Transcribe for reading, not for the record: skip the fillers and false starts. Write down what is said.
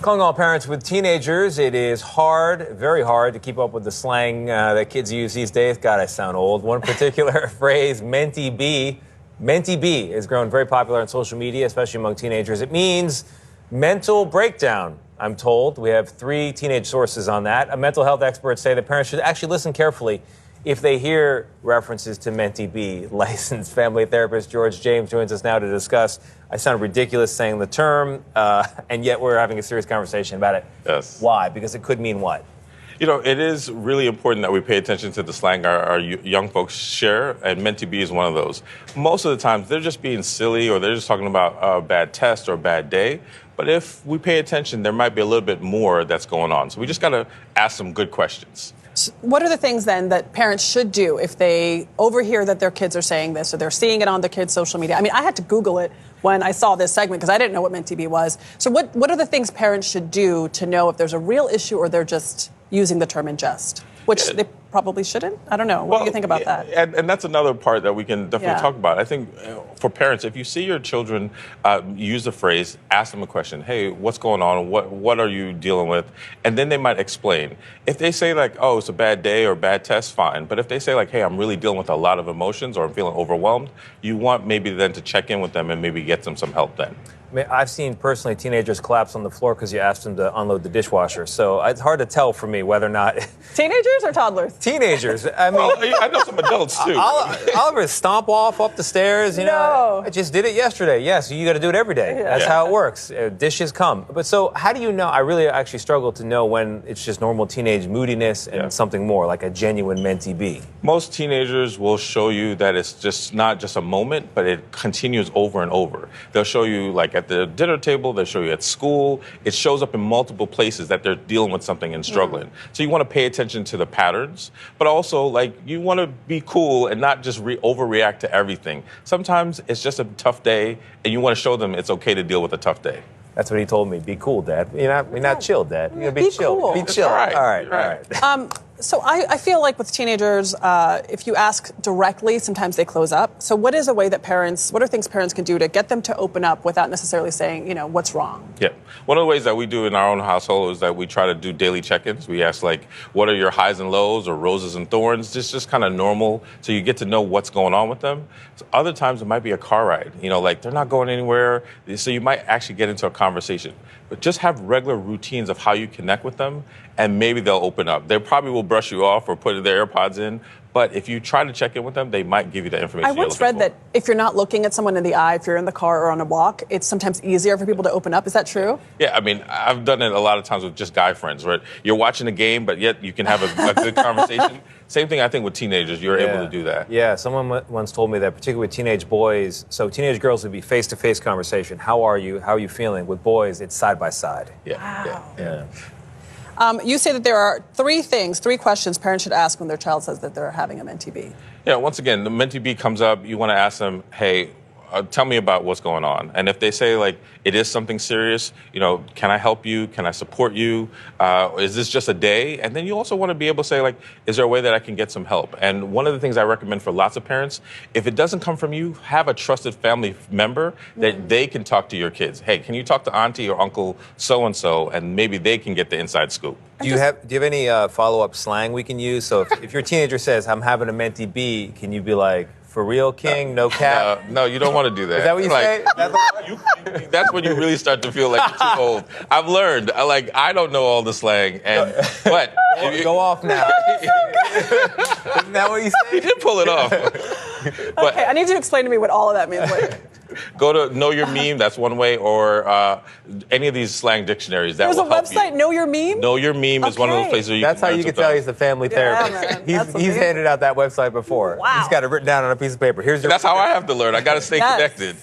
Calling all parents with teenagers, it is hard, very hard, to keep up with the slang that kids use these days. God, I sound old. One particular phrase, mentyb, has grown very popular on social media, especially among teenagers. It means mental breakdown, I'm told. We have 3 teenage sources on that. Mental health experts say that parents should actually listen carefully if they hear references to mentyb. Licensed family therapist George James joins us now to discuss. I sound ridiculous saying the term, and yet we're having a serious conversation about it. Yes. Why? Because it could mean what? You know, it is really important that we pay attention to the slang our young folks share, and mentyb is one of those. Most of the times, they're just being silly, or they're just talking about a bad test or a bad day. But if we pay attention, there might be a little bit more that's going on. So we just got to ask some good questions. What are the things then that parents should do if they overhear that their kids are saying this, or they're seeing it on their kids' social media? I mean, I had to Google it when I saw this segment because I didn't know what mentyb was. So what are the things parents should do to know if there's a real issue or they're just using the term in jest? Which they probably shouldn't. I don't know. What do you think about that? And that's another part that we can definitely talk about. I think for parents, if you see your children use the phrase, ask them a question. Hey, what's going on? What are you dealing with? And then they might explain. If they say like, oh, it's a bad day or bad test, fine. But if they say like, hey, I'm really dealing with a lot of emotions or I'm feeling overwhelmed, you want maybe then to check in with them and maybe get them some help then. I mean, I've seen personally teenagers collapse on the floor because you asked them to unload the dishwasher. So it's hard to tell for me whether or not. Teenagers or toddlers? Teenagers. I mean, well, I know some adults too. Oliver, stomp off up the stairs. You know, I just did it yesterday. Yes, you got to do it every day. That's how it works. Dishes come. But so, how do you know? I really actually struggle to know when it's just normal teenage moodiness and something more, like a genuine mentyb. Most teenagers will show you that it's just not just a moment, but it continues over and over. They'll show you like at the dinner table, they'll show you at school. It shows up in multiple places that they're dealing with something and struggling. So you want to pay attention to the patterns, but also like you want to be cool and not just overreact to everything. Sometimes it's just a tough day and you want to show them it's okay to deal with a tough day. That's what he told me. Be cool, Dad. You're not chill, Dad. You're gonna be chill. Cool. Be chill. All right. All right. So I feel like with teenagers, if you ask directly, sometimes they close up. So what are things parents can do to get them to open up without necessarily saying, what's wrong? Yeah. One of the ways that we do in our own household is that we try to do daily check-ins. We ask like, what are your highs and lows or roses and thorns? Just kind of normal. So you get to know what's going on with them. So other times it might be a car ride, like they're not going anywhere. So you might actually get into a conversation, but just have regular routines of how you connect with them. And maybe they'll open up. They probably will brush you off or put their AirPods in. But if you try to check in with them, they might give you the information. I once read that if you're not looking at someone in the eye, if you're in the car or on a walk, it's sometimes easier for people to open up. Is that true? Yeah, I mean, I've done it a lot of times with just guy friends, right? You're watching a game, but yet you can have a good conversation. Same thing, I think, with teenagers. You're able to do that. Yeah, someone once told me that, particularly with teenage boys, so teenage girls would be face-to-face conversation. How are you? How are you feeling? With boys, it's side-by-side. Yeah. You say that there are 3 questions parents should ask when their child says that they're having a mentyb. Yeah, once again, the mentyb comes up. You want to ask them, hey, tell me about what's going on. And if they say, like, it is something serious, can I help you? Can I support you? Is this just a day? And then you also want to be able to say, like, is there a way that I can get some help? And one of the things I recommend for lots of parents, if it doesn't come from you, have a trusted family member that they can talk to your kids. Hey, can you talk to auntie or uncle so-and-so, and maybe they can get the inside scoop. Do you have any follow-up slang we can use? So if your teenager says, I'm having a mentyb, can you be like, for real, King, no cap? No, you don't want to do that. Is that what you say? That's when you really start to feel like you're too old. I've learned. I don't know all the slang, but go off now. Isn't that what you say? You did pull it off. Okay, I need you to explain to me what all of that means later. Go to Know Your Meme, that's one way, or any of these slang dictionaries. That There's will help a website, you. Know Your Meme? Know Your Meme is one of those places where That's how you can tell he's a family therapist. Man, He's handed out that website before. Wow. He's got it written down on a piece of paper. That's how I have to learn. I got to stay connected.